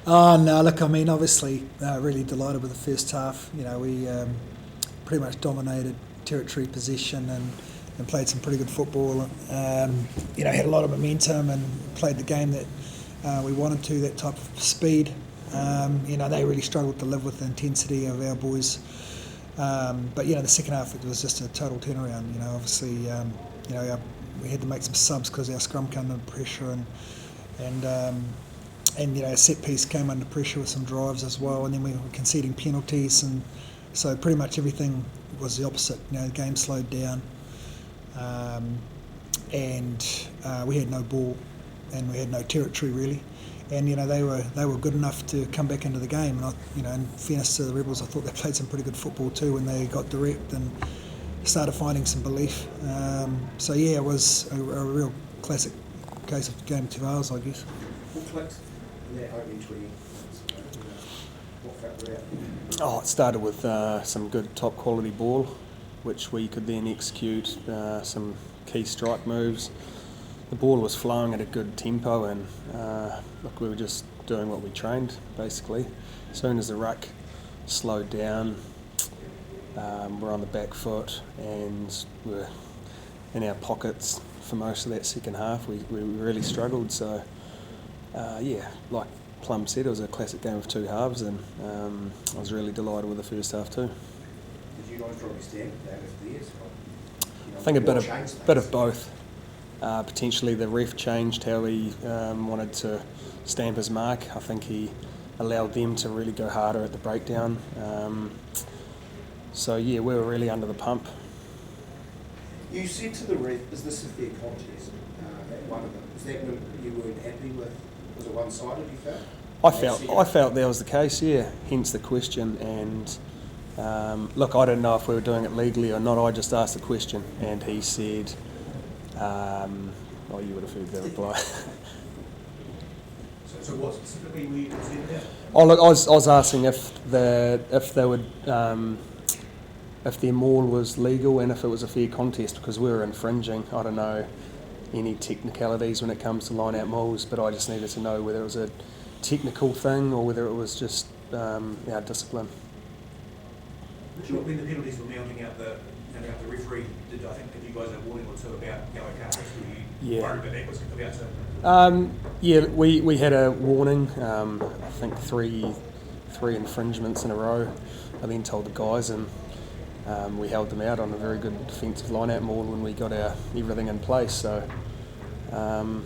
Oh no, look, I mean, obviously, really delighted with the first half. We pretty much dominated territory possession and played some pretty good football. Had a lot of momentum and played the game that we wanted to, that type of speed. They really struggled to live with the intensity of our boys. But the second half, it was just a total turnaround. Obviously, we had to make some subs because our scrum came under pressure and a set piece came under pressure with some drives as well, and then we were conceding penalties, and so pretty much everything was the opposite. The game slowed down, and we had no ball, and we had no territory really, and they were good enough to come back into the game. And in fairness to the Rebels, I thought they played some pretty good football too when they got direct and started finding some belief. It was a real classic case of game 2 hours, I guess. That opening 20 what factor out? It started with some good top quality ball, which we could then execute some key strike moves. The ball was flowing at a good tempo, and we were just doing what we trained basically. As soon as the ruck slowed down, we're on the back foot and we're in our pockets for most of that second half. We really struggled, so like Plum said, it was a classic game of two halves, and I was really delighted with the first half too. Did you guys drop your standard that over the years? I think a bit of both. Potentially the ref changed how he wanted to stamp his mark. I think he allowed them to really go harder at the breakdown. We were really under the pump. You said to the ref, is this a fair contest? At one of them. Is that when you weren't happy with? Was it one-sided, you felt? I felt that was the case, yeah. Hence the question. And I don't know if we were doing it legally or not. I just asked the question, and he said, you would have heard the reply. So what specifically were you concerned about? I was asking if they would. If their maul was legal and if it was a fair contest, because we were infringing. I don't know any technicalities when it comes to line-out mauls, but I just needed to know whether it was a technical thing or whether it was just our discipline. When the penalties were mounting out the referee, did you guys have a warning or two about yellow cards? Were you worried that was about to? We had a warning. I think three infringements in a row. I then told the guys, and we held them out on a very good defensive line-out maul when we got our everything in place. So, that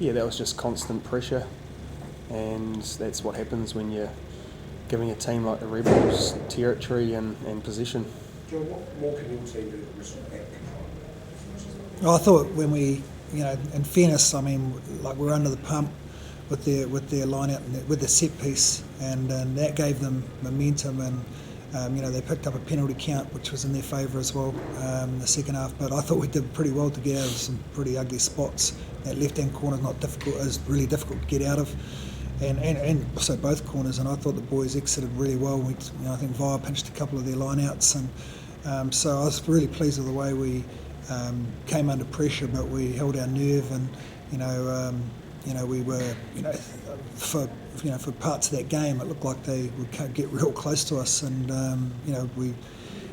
was just constant pressure, and that's what happens when you're giving a team like the Rebels territory and position. John, what more can your team do to wrestle back control? Well, I thought when we, in fairness, we're under the pump with their line-out and with the set piece, and that gave them momentum, and they picked up a penalty count, which was in their favour as well in the second half. But I thought we did pretty well to get out of some pretty ugly spots. That left-hand corner is really difficult to get out of, and also both corners. And I thought the boys exited really well. I think Vire pinched a couple of their line-outs, and so I was really pleased with the way we came under pressure, but we held our nerve, and we were for parts of that game, it looked like they would get real close to us, and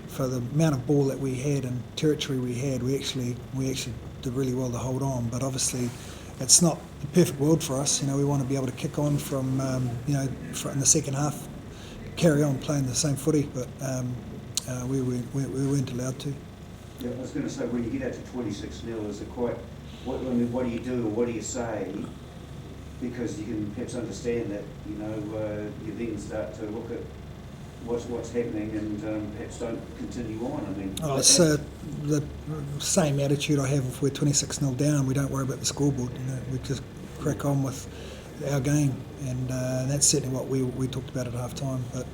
for the amount of ball that we had and territory we had, we actually did really well to hold on. But obviously, it's not the perfect world for us. We want to be able to kick on from in the second half, carry on playing the same footy, but we weren't allowed to. Yeah, I was going to say, when you get out to 26-0, is it quite? What do you do, or what do you say? Because you can perhaps understand that, you then start to look at what's happening and perhaps don't continue on. It's the same attitude I have if we're 26-0 down. We don't worry about the scoreboard. We just crack on with our game, and that's certainly what we talked about at half time. But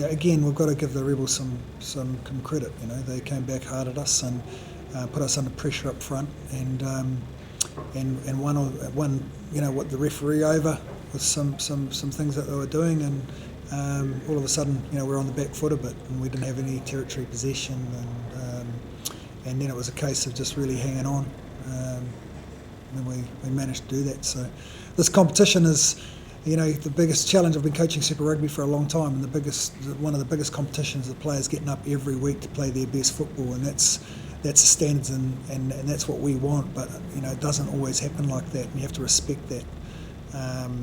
again, we've got to give the Rebels some credit. They came back hard at us and put us under pressure up front, and won what the referee over with some things that they were doing, and all of a sudden we're on the back foot a bit, and we didn't have any territory possession, and then it was a case of just really hanging on, and we managed to do that. So this competition is the biggest challenge, I've been coaching Super Rugby for a long time, and one of the biggest competitions, the players getting up every week to play their best football, and that's the standards, and that's what we want. But it doesn't always happen like that, and you have to respect that.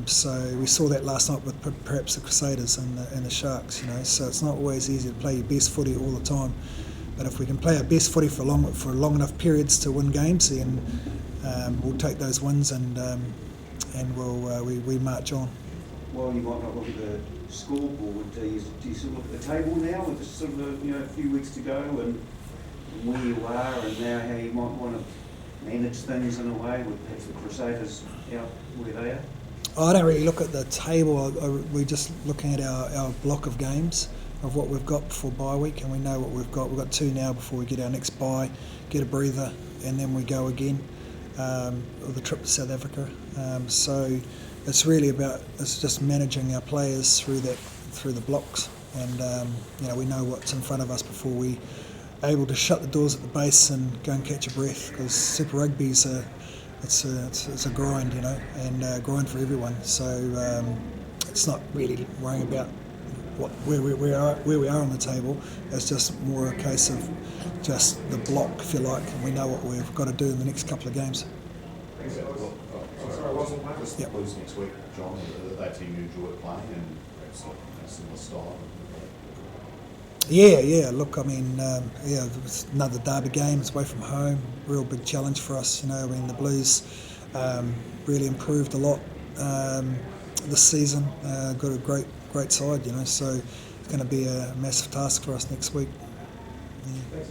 So we saw that last night with perhaps the Crusaders and the Sharks. So it's not always easy to play your best footy all the time. But if we can play our best footy for long enough periods to win games, then we'll take those wins and we march on. Well, you might not look at the scoreboard. Do you sort of look at the table now with sort of a few weeks to go and where you are and now how you might want to manage things in a way with perhaps the Crusaders out where they are? I don't really look at the table. We're just looking at our block of games of what we've got before bye week, and we know what we've got. We've got 2 now before we get our next bye, get a breather, and then we go again. The trip to South Africa. So it's really it's just managing our players through the blocks, and we know what's in front of us before we able to shut the doors at the base and go and catch a breath, because Super Rugby's it's a grind, and grind for everyone. So it's not really worrying about where we are on the table. It's just more a case of just the block, if you like, and we know what we've got to do in the next couple of games. Just the Blues next week, John, are they a team you enjoy playing and perhaps a similar style? Yeah. Look, it's another derby game. It's away from home. Real big challenge for us. The Blues really improved a lot this season. Got a great side. So it's going to be a massive task for us next week. Yeah.